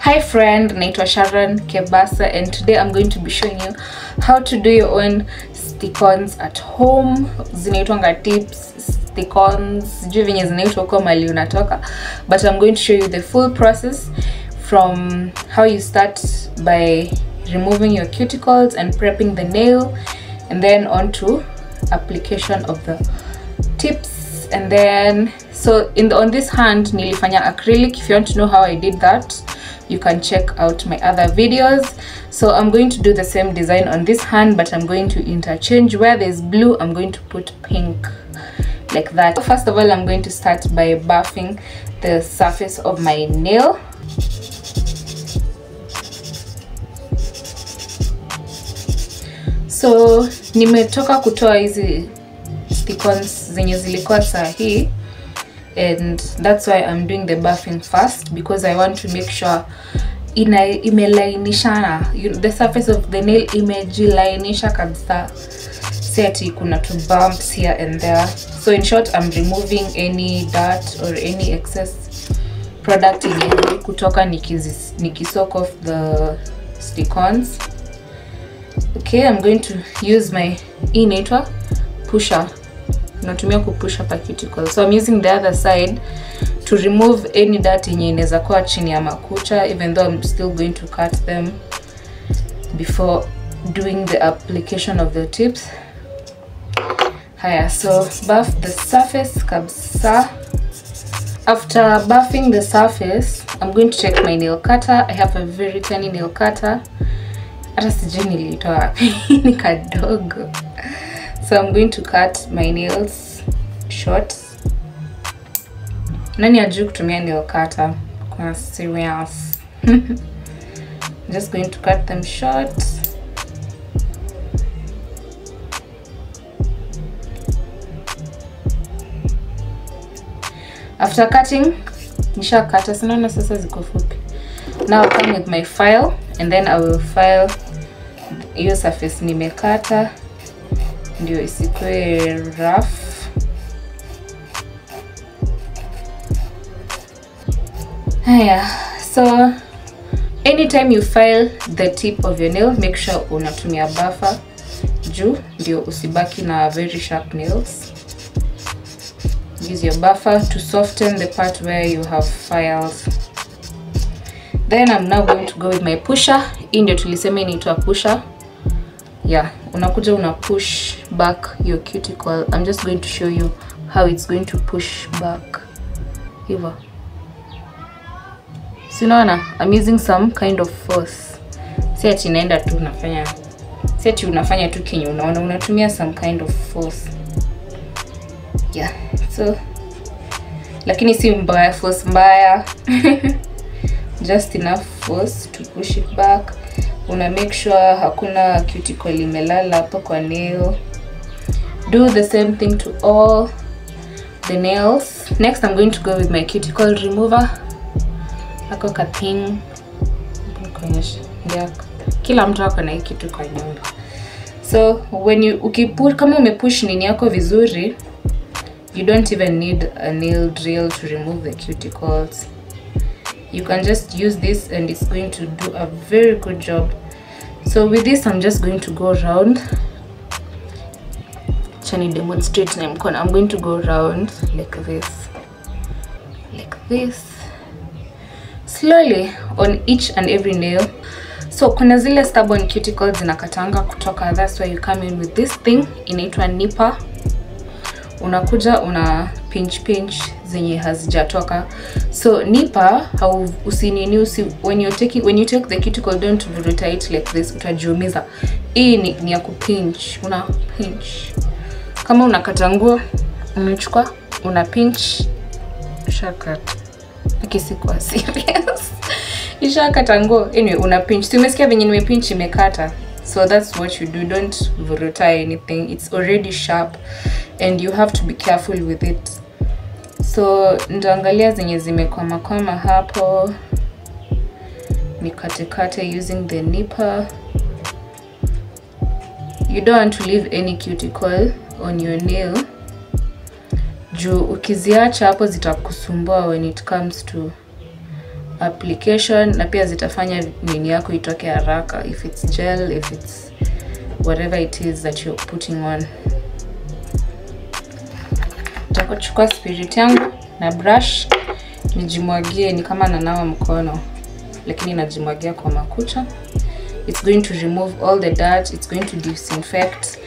Hi friend, naitwa Sharon Kebasa, and today I'm going to be showing you how to do your own stick-ons at home. Zinaitwanga tips, stick-ons, sijui venye zinaitwa huko mali unatoka, but I'm going to show you the full process from how you start by removing your cuticles and prepping the nail, and then on to application of the tips. And then so on this hand nilifanya acrylic. If you want to know how I did that, you can check out my other videos. So I'm going to do the same design on this hand, but I'm going to interchange. Where there's blue, I'm going to put pink, like that. First of all, I'm going to start by buffing the surface of my nail. So nimetoka kutoa hizi stick-ons zenye zilikuwa sahi, and that's why I'm doing the buffing first, because I want to make sure imelainishana, the surface of the nail imejilainisha kabisa, seti kuna two bumps here and there. So in short, I'm removing any dirt or any excess product in kutoka nikisoak off the stick-ons. Okay, I'm going to use my inator pusher. Natumia kupusha pa cuticle. So I'm using the other side to remove any dirt yenye inaweza kuwa chini ya makucha, even though I'm still going to cut them before doing the application of the tips. Haya, so buff the surface kabisa. After buffing the surface, I'm going to take my nail cutter. I have a very tiny nail cutter. Hata sijui nilitoa wapi, ni kadogo. So I'm going to cut my nails short. Nani ajui kutumia nail cutter? Kwa serious. I'm just going to cut them short. After cutting, nisha kata sinaona sasa ziko fupi. Now I'll come with my file, and then I will file hiyo surface nimekata ndio isikwe rough. Haya, so anytime you file the tip of your nail, make sure unatumia buffer juu ndio usibaki na very sharp nails. Use your buffer to soften the part where you have filed. Then I'm now going to go with my pusher. Hii ndio tulisema inaitwa pusher. Yeah, unakuja una push back your cuticle. I'm just going to show you how it's going to push back. Hivo. Sinaona, I'm using some kind of force. Si ati naenda tu unafanya. Si ati unafanya tu kenye unaona, unatumia some kind of force. Yeah. So lakini si mbaya, force mbaya. Just enough force to push it back. Una make sure hakuna cuticle imelala hapo kwa nail. Do the same thing to all the nails. Next, I'm going to go with my cuticle remover. Ako kathing. Kila mtu ako na kitu kwa nyumba. So when kama umepush nini yako vizuri, you don't even need a nail drill to remove the cuticles. You can just use this and it's going to do a very good job. So with this, I'm just going to go around. Chani demonstrate na mkono. I'm going to go around like this. Like this. Slowly on each and every nail. So kuna zile stubborn cuticles zinakatanga kutoka. That's why you come in with this thing. Inaitwa nipper. Unakuja una pinch zenye hazijatoka. So nipper when you take the cuticle, don't vuruta it like this, utajiumiza. Hii ni ya kupinch, una pinch. Kama unakata nguo, unachukua, una pinch, ushakata. Akisikuwa serious. Ushakata nguo, anyway, una pinch. Si umesikia venye nimepinch imekata. So that's what you do. Don't vuruta anything. It's already sharp and you have to be careful with it. So nitaangalia zenye zimekwama hapo, nikate using the nipper. You don't want to leave any cuticle on your nail. Juu ukiziacha hapo zitakusumbua when it comes to application na pia zitafanya nini yako itoke haraka, if it's gel, if it's whatever it is that you're putting on. Nitachukua spirit yangu na brush nijimwagie, ni kama nanawa mkono lakini najimwagia kwa makucha. It's going to remove all the dirt, it's going to disinfect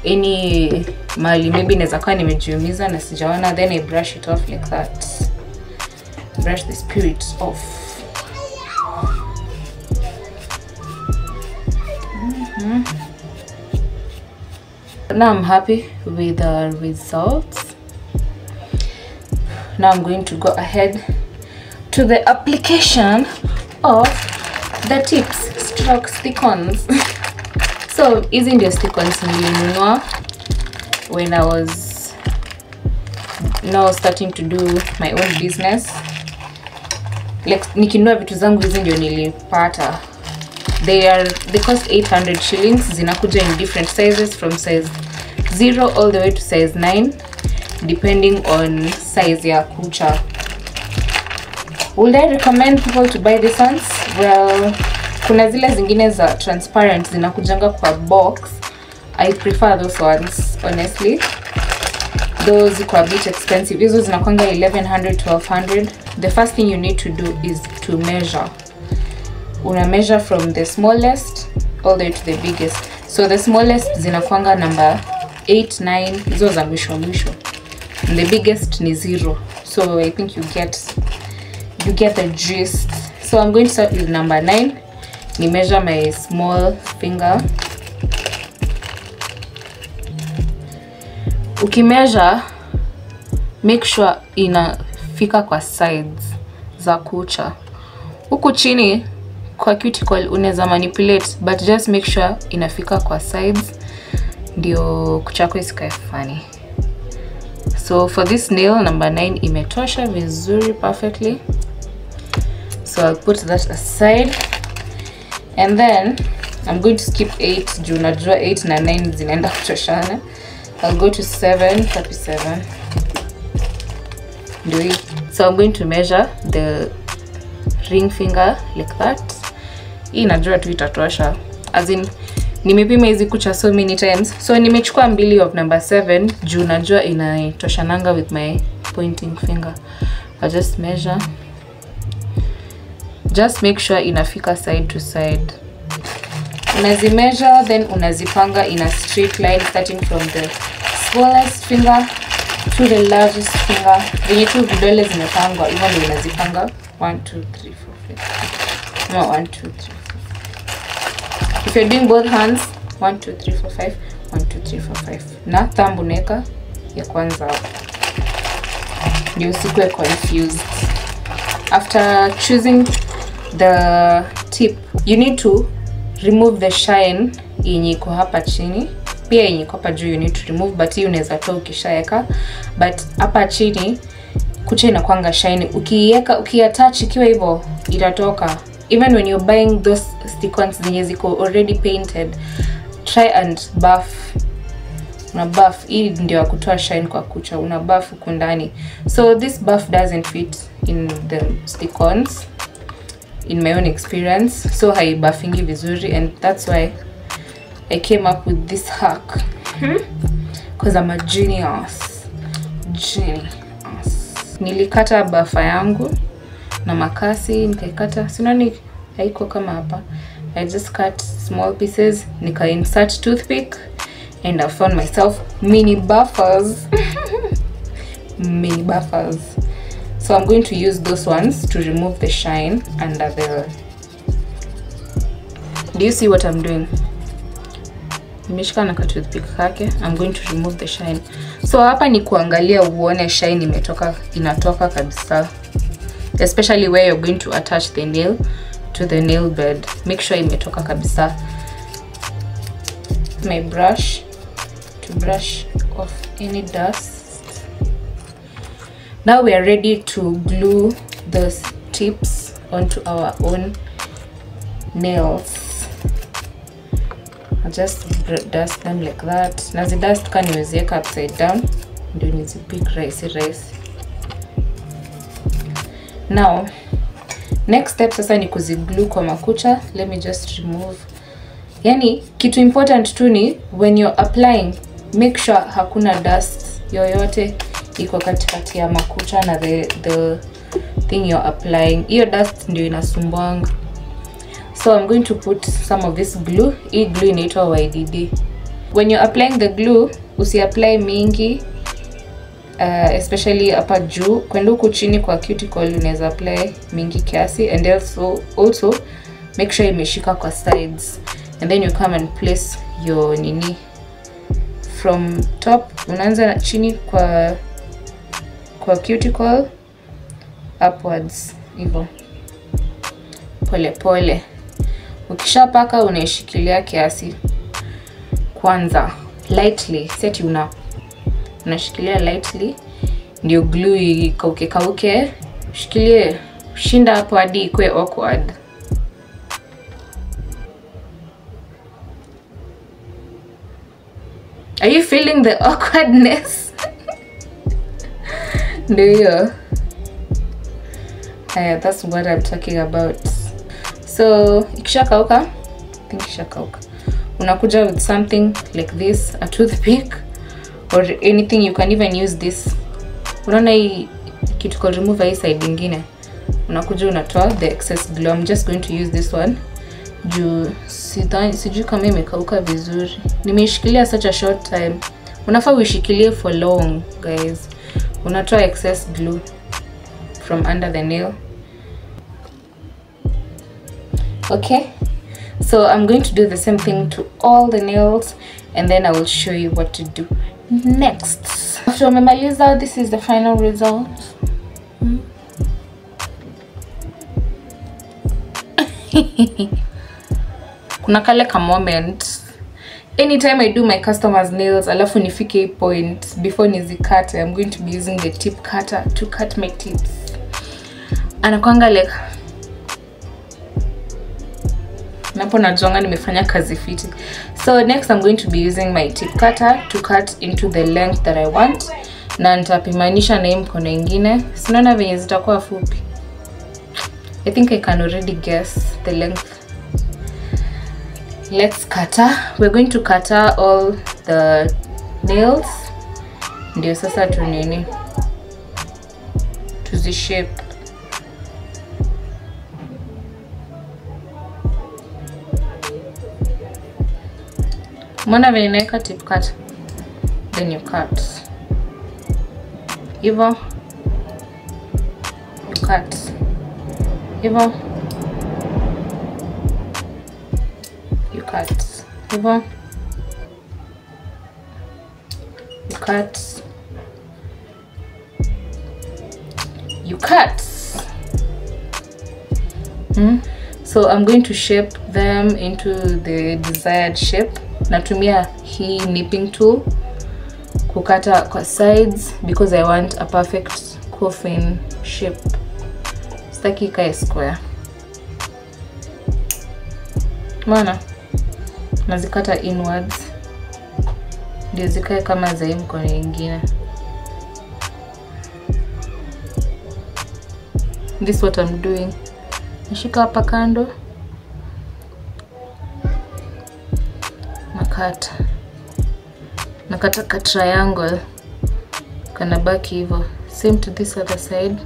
any mali maybe naweza kuwa nimejiumiza na sijaona, then I brush it off like that. Brush the spirit off. Now I'm happy with the results. Now I'm going to go ahead to the application of the tips, strokes, stick-ons. So hizi ndio stick-ons nilinunua when I was now starting to do my own business. Like nikinunua vitu zangu hizi ndio nilipata. They cost 800 shillings. Zinakuja in different sizes from size 0 all the way to size 9 depending on size ya kucha. Would I recommend people to buy these ones? Well, kuna zile zingine za transparent zinakujanga kwa box. I prefer those ones honestly. Those are a bit expensive. Hizo zinakwanga 1100 1200. The first thing you need to do is to measure. Una measure from the smallest all the way to the biggest. So the smallest zinakwanga number 8 9, hizo za mwisho mwisho. And the biggest ni 0. So I think you get the gist. So I'm going to start with number 9. Ni measure my small finger. Ukimeasure, make sure inafika kwa sides za kucha. Huku chini kwa cuticle unaweza manipulate, but just make sure inafika kwa sides ndio kucha yako isikae funny. So for this nail number 9 imetosha vizuri perfectly. So I'll put that aside. And then I'm going to skip 8 juu najua 8 na 9 zinaenda kutoshana. I'll go to 7, copy 7. So I'm going to measure the ring finger like that. Hii najua tu itatosha. As in nimepima hizi kucha so many times. So nimechukua mbili of number 7 juu najua inatoshananga with my pointing finger. I'll just measure. Just make sure inafika side to side. Unazi measure, then unazipanga in a straight line starting from the smallest finger to the largest finger. Venye tu vidole zimepangwa, hivyo ndio unazipanga 1 2 3 4 5. No, 1 2 3 4. If you're doing both hands, 1 2 3 4 5, 1 2 3 4 5. Na thumb uneka ya kwanza hapo. Ndio usikue confused. After choosing the tip, you need to remove the shine yenye iko hapa chini. Pia yenye iko hapa juu you need to remove, but hii unaweza toa ukishaeka. But hapa chini kucha inakuanga shine. Ukiiweka, ukiattach ikiwa hivyo itatoka. Even when you're buying those stick-ons zenye ziko already painted, try and buff. Una buff, hii ndio ya kutoa shine kwa kucha. Una buff huko ndani. So this buff doesn't fit in the stick-ons in my own experience, so hai buffingi vizuri, and that's why I came up with this hack. Because I'm a genius. Nilikata buffer yangu na makasi, nikaikata. Sinoni haiko kama hapa. I just cut small pieces, nika insert toothpick, and I found myself mini buffers. Mini buffers. So I'm going to use those ones to remove the shine under the... Do you see what I'm doing? Nimeshika na toothpick kake. I'm going to remove the shine. So hapa ni kuangalia uone shine inatoka kabisa. Especially where you're going to attach the nail to the nail bed. Make sure imetoka kabisa. My brush to brush off any dust. Now we are ready to glue those tips onto our own nails. I'll just dust them like that. Nazi dust can use it upside down. Do need to pick rice. Now Next step sasa ni kuziglue kwa makucha. Let me just remove. Yani kitu important tu ni when you're applying, make sure hakuna dust yoyote iko katikati ya makucha na the thing you're applying. Hiyo dust ndio inasumbwanga. So I'm going to put some of this glue. Hii glue inaitwa YDD. When you're applying the glue, usi-apply mingi, especially hapa juu. Kwenda huku chini kwa cuticle unaweza apply mingi kiasi, and also make sure imeshika kwa sides. And then you come and place your nini from top. Unaanza chini kwa cuticle upwards hivyo pole pole. Ukishapaka unaishikilia kiasi kwanza lightly, set unashikilia lightly ndio glue ikauke. Shikilie, shinda hapo hadi ikue awkward. Are you feeling the awkwardness? Ndio. That's what I'm talking about. So, ikishakauka, unakuja with something like this, a toothpick or anything. You can even use this. Unaona hii kitu called remove hii side nyingine. Unakuja unatoa the excess glue. I'm just going to use this one. Juu sijui kama imekauka vizuri. Nimeishikilia such a short time. Unafaa uishikilie for long, guys. Unatoa excess glue from under the nail. Okay, so I'm going to do the same thing to all the nails, and then I will show you what to do next. After umemaliza, this is the final result. Kuna kale ka moment anytime I do my customers nails, alafu nifike point before nizikate, I'm going to be using the tip cutter to cut my tips. Anakuanga like napo najonga nimefanya kazi fiti. So next I'm going to be using my tip cutter to cut into the length that I want. Na nitapimanisha na mkono ingine. Sinaona venye zitakuwa fupi. I think I can already guess the length. Let's cutter. We're going to cutter all the nails. Ndio sasa tunini tuzi shape. Mwana venye naeka tip cut, then you cut. Hivo, you cut. Hivo, you cut. Hivo, you cut. You cut. So I'm going to shape them into the desired shape. Natumia hii nipping tool kukata kwa sides because I want a perfect coffin shape. Sitaki ikae square. Maana nazikata inwards ndio zikae kama za mkono nyingine. This is what I'm doing. Nishika hapa kando. Nakata ka triangle kana baki hivyo. Same to this other side.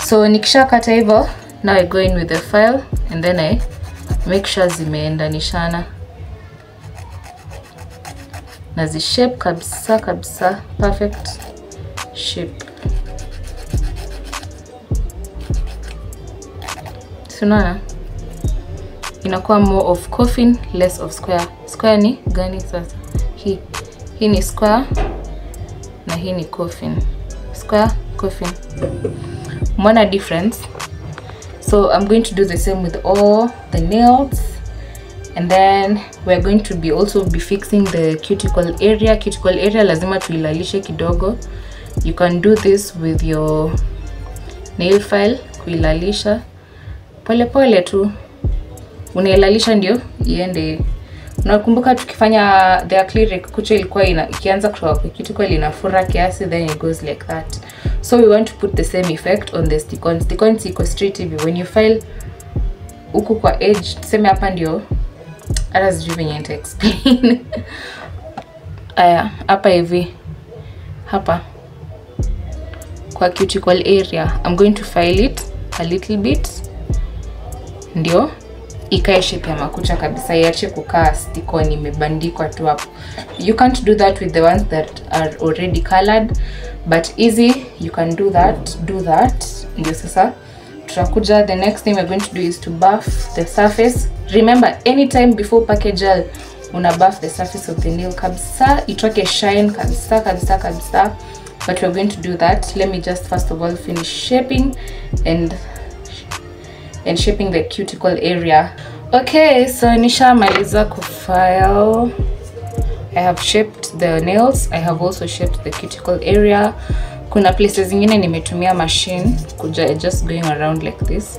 So nikisha kata hivyo, now I go in with the file and then I make sure zimeendanishana. Nazi shape kabisa perfect shape. Sunana inakuwa more of coffin, less of square. Square ni gani sasa? Hii ni square na hii ni coffin. Square, coffin. Mwana difference. So I'm going to do the same with all the nails, and then we're going to be also be fixing the cuticle area. Cuticle area lazima tuilalishe kidogo. You can do this with your nail file, kuilalisha pole pole tu. Unailalisha ndio iende. Unakumbuka tukifanya the acrylic kucha ilikuwa ikianza kutoka kwa cuticle inafura kiasi, then it goes like that. So we want to put the same effect on the stick-ons. Stick-ons iko straight hivi. When you file huku kwa edge, tuseme hapa ndio, hata sijui venye nita explain. Aya, hapa hivi. Hapa kwa cuticle area, I'm going to file it a little bit. Ndio ikae shape ya makucha kabisa, iache kukaa stick-on imebandikwa tu hapo. You can't do that with the ones that are already colored, but easy, you can do that. Ndio sasa tutakuja, the next thing we're going to do is to buff the surface. Remember, anytime before package gel una buff the surface of the nail kabisa, itoke shine kabisa. But we're going to do that. Let me just first of all finish shaping and shaping the cuticle area. Okay, so nisha maliza kufile. I have shaped the nails. I have also shaped the cuticle area. Kuna places zingine nimetumia machine kuja, just going around like this.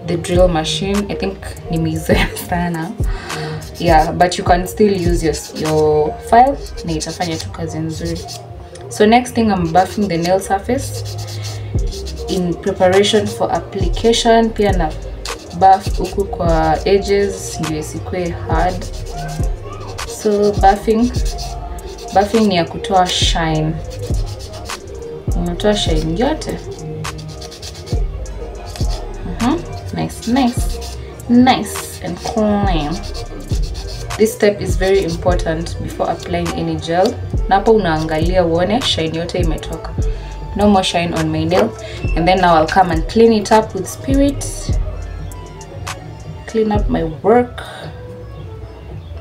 The drill machine, I think nimeizoea sana. Yeah, but you can still use your file na itafanya tu kazi nzuri. So next thing, I'm buffing the nail surface in preparation for application. Pia na buff huku kwa edges ndio isikue hard. So buffing ni ya kutoa shine. Unatoa shine yote. Nice and clean. This step is very important before applying any gel. Napo unaangalia uone shine yote imetoka. No more shine on my nail. And then now I'll come and clean it up with spirit. Clean up my work.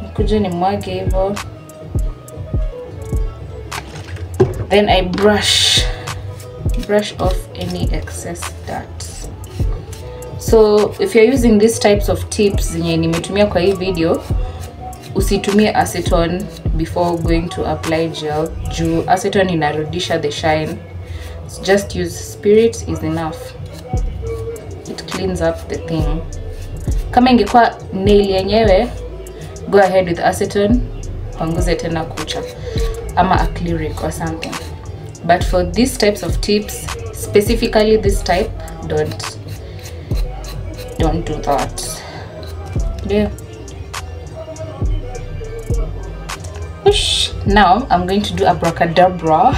Nikuje nimwage hivyo. Then I brush off any excess dirt. So if you're using these types of tips zenye nimetumia kwa hii video, usitumie acetone before going to apply gel. Juu acetone inarudisha the shine. So just use spirit is enough. It cleans up the thing. Kama ingekuwa nail yenyewe, go ahead with acetone, panguze tena kucha ama acrylic or something. But for these types of tips, specifically this type, don't do that. Yeah. Now I'm going to do abracadabra.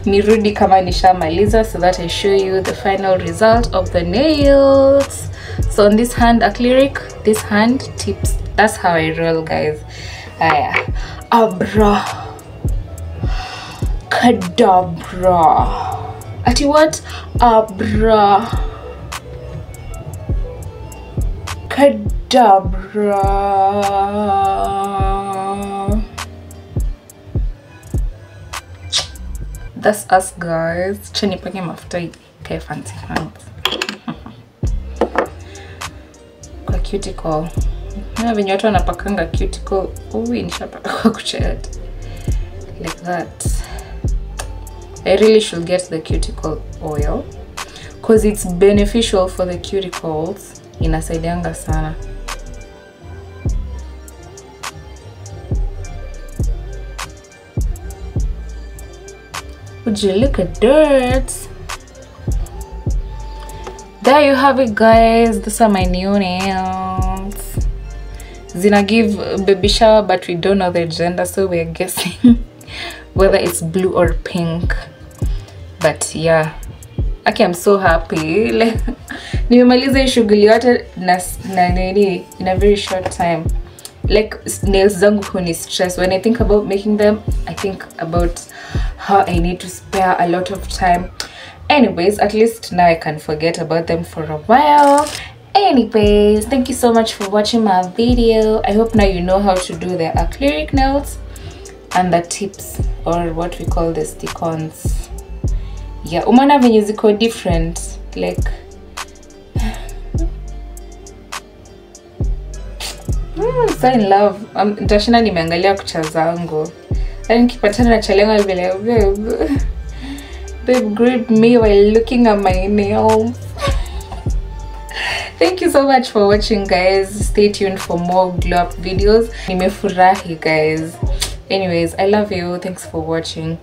Nirudi kama nishamaliza so that I show you the final result of the nails. So on this hand acrylic, this hand tips. That's how I roll, guys. Abracadabra. Ati what? Abracadabra. That's us, guys. Chani pake mafuta ikae fancy. Kwa cuticle. Na venye watu wanapakanga cuticle. Nishapaka kwa kucha yote. Like that. I really should get the cuticle oil because it's beneficial for the cuticles. Inasaidianga sana. Would you look at dirt? There you have it, guys. These are my new nails. Zina give baby shower, but we don't know the gender, so we're guessing whether it's blue or pink. But yeah, okay, I'm so happy. Nimemaliza shughuli yote na nini in a very short time. Like nails zangu huni stress. When I think about making them, I think about how I need to spare a lot of time. Anyways, at least now I can forget about them for a while. Anyways, thank you so much for watching my video. I hope now you know how to do the acrylic nails and the tips, or what we call the stick-ons. Yeah, umana venye ziko different, like so in love. Nitashina nimeangalia kucha zangu. Nikipatana na chalenga vile, babe, grip me while looking at my nails. Thank you so much for watching, guys. Stay tuned for more glow up videos. Nimefurahi, guys. Anyways, I love you. Thanks for watching.